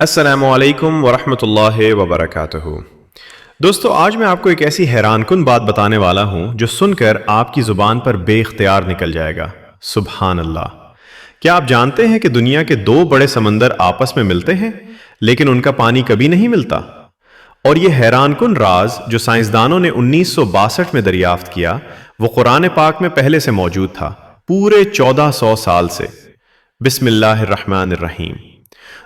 अस्सलामु अलैकुम वरहमतुल्लाहि वबरकातुहू। दोस्तों, आज मैं आपको एक ऐसी हैरानकुन बात बताने वाला हूं जो सुनकर आपकी जुबान पर बेख्तियार निकल जाएगा। सुभान अल्लाह! क्या आप जानते हैं कि दुनिया के दो बड़े समंदर आपस में मिलते हैं लेकिन उनका पानी कभी नहीं मिलता? और ये हैरानकुन राज जो साइंसदानों ने 1962 में दरियाफ्त किया, वो कुरान पाक में पहले से मौजूद था, पूरे 1400 साल से। बिस्मिल्लाहिर्रहमानिर्रहीम।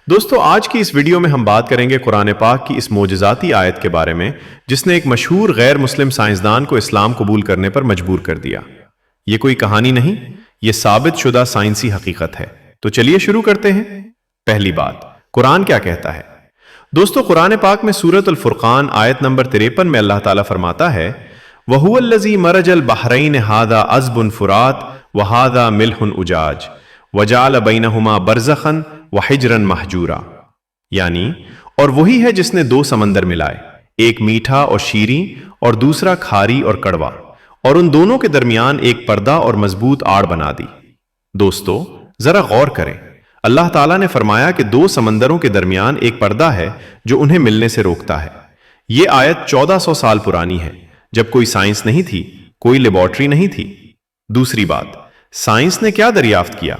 दोस्तों, आज की इस वीडियो में हम बात करेंगे कुरान पाक की इस मोजज़ाती आयत के बारे में जिसने एक मशहूर गैर मुस्लिम साइंसदान को इस्लाम कबूल करने पर मजबूर कर दिया। ये कोई कहानी नहीं, ये साबित शुदा साइंसी हकीकत है। तो चलिए शुरू करते हैं। पहली बात, कुरान क्या कहता है? दोस्तों, कुरान पाक में सूरत अल फुरकान आयत नंबर 53 में अल्लाह ताला फरमाता है, वहुवल्लज़ी मरजल बहरैन हादा अज़बुन फुरात व हादा मिल्हुन उजाज वजाल बैनहुमा बरज़खन व हिजरन महजूरा। यानी, और वही है जिसने दो समंदर मिलाए, एक मीठा और शीरी और दूसरा खारी और कड़वा, और उन दोनों के दरमियान एक पर्दा और मजबूत आड़ बना दी। दोस्तों, जरा गौर करें, अल्लाह ताला ने फरमाया कि दो समंदरों के दरमियान एक पर्दा है जो उन्हें मिलने से रोकता है। यह आयत 1400 साल पुरानी है, जब कोई साइंस नहीं थी, कोई लेबोरेटरी नहीं थी। दूसरी बात, साइंस ने क्या दरियाफ्त किया?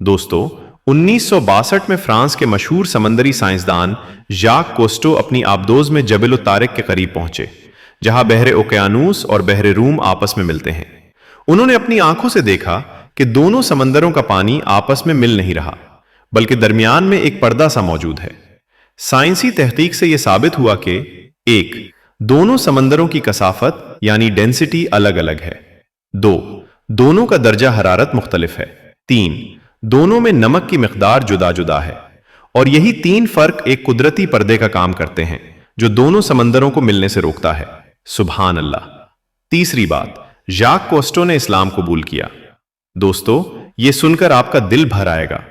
दोस्तों, 1962 में फ्रांस के मशहूर समंदरी साइंसदान जाक कोस्टो अपनी आबदोज में जबल तारिक के करीब पहुंचे, जहां बहरे ओकेयानूस और बहरे रूम आपस में मिलते हैं। उन्होंने अपनी आंखों से देखा कि दोनों समंदरों का पानी आपस में मिल नहीं रहा, बल्कि दरमियान में एक पर्दा सा मौजूद है। साइंसी तहकीक से यह साबित हुआ कि एक, दोनों समंदरों की कसाफत यानी डेंसिटी अलग अलग है। दो, दोनों का दर्जा हरारत मुख्तलिफ है। तीन, दोनों में नमक की मिकदार जुदा जुदा है। और यही तीन फर्क एक कुदरती पर्दे का काम करते हैं जो दोनों समंदरों को मिलने से रोकता है। सुभान अल्लाह! तीसरी बात, जाक कोस्टो ने इस्लाम कबूल किया। दोस्तों, यह सुनकर आपका दिल भर आएगा।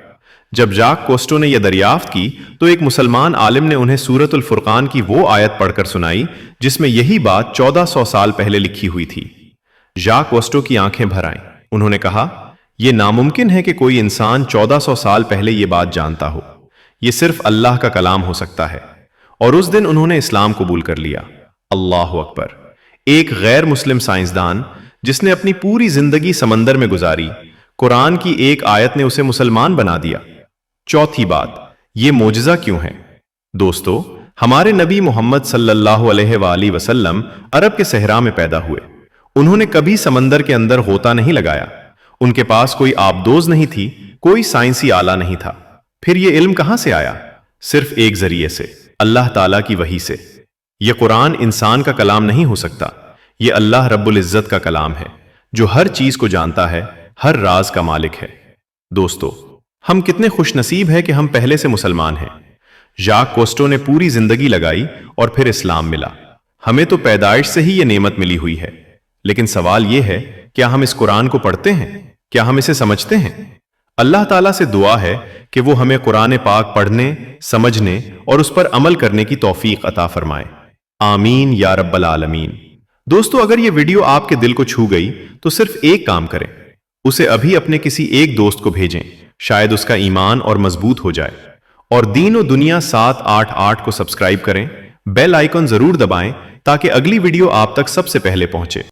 जब जाक कोस्टो ने यह दरियाफ्त की तो एक मुसलमान आलिम ने उन्हें सूरत अल फुरकान की वो आयत पढ़कर सुनाई जिसमें यही बात 1400 साल पहले लिखी हुई थी। जाक कोस्टो की आंखें भर आईं। उन्होंने कहा, यह नामुमकिन है कि कोई इंसान 1400 साल पहले यह बात जानता हो। यह सिर्फ अल्लाह का कलाम हो सकता है। और उस दिन उन्होंने इस्लाम कबूल कर लिया। अल्लाह अकबर! एक गैर मुस्लिम साइंसदान जिसने अपनी पूरी जिंदगी समंदर में गुजारी, कुरान की एक आयत ने उसे मुसलमान बना दिया। चौथी बात, यह मोजज़ा क्यों है? दोस्तों, हमारे नबी मोहम्मद सल्लल्लाहु अलैहि वसल्लम अरब के सहरा में पैदा हुए। उन्होंने कभी समंदर के अंदर गोता नहीं लगाया। उनके पास कोई आबदोज नहीं थी, कोई साइंसी आला नहीं था। फिर यह इल्म कहां से आया? सिर्फ एक जरिए से, अल्लाह ताला की वही से। यह कुरान इंसान का कलाम नहीं हो सकता। यह अल्लाह रब्बुल इज्जत का कलाम है जो हर चीज को जानता है, हर राज का मालिक है। दोस्तों, हम कितने खुशनसीब हैं कि हम पहले से मुसलमान हैं। जाक कोस्टो ने पूरी जिंदगी लगाई और फिर इस्लाम मिला। हमें तो पैदाइश से ही यह नेमत मिली हुई है। लेकिन सवाल यह है, क्या हम इस कुरान को पढ़ते हैं? क्या हम इसे समझते हैं? अल्लाह ताला से दुआ है कि वो हमें कुरान पाक पढ़ने, समझने और उस पर अमल करने की तौफीक अता फरमाए। आमीन या रब्बल आलमीन। दोस्तों, अगर ये वीडियो आपके दिल को छू गई तो सिर्फ एक काम करें, उसे अभी अपने किसी एक दोस्त को भेजें, शायद उसका ईमान और मजबूत हो जाए। और दीन और दुनिया 788 को सब्सक्राइब करें, बेल आइकन जरूर दबाएं ताकि अगली वीडियो आप तक सबसे पहले पहुंचे।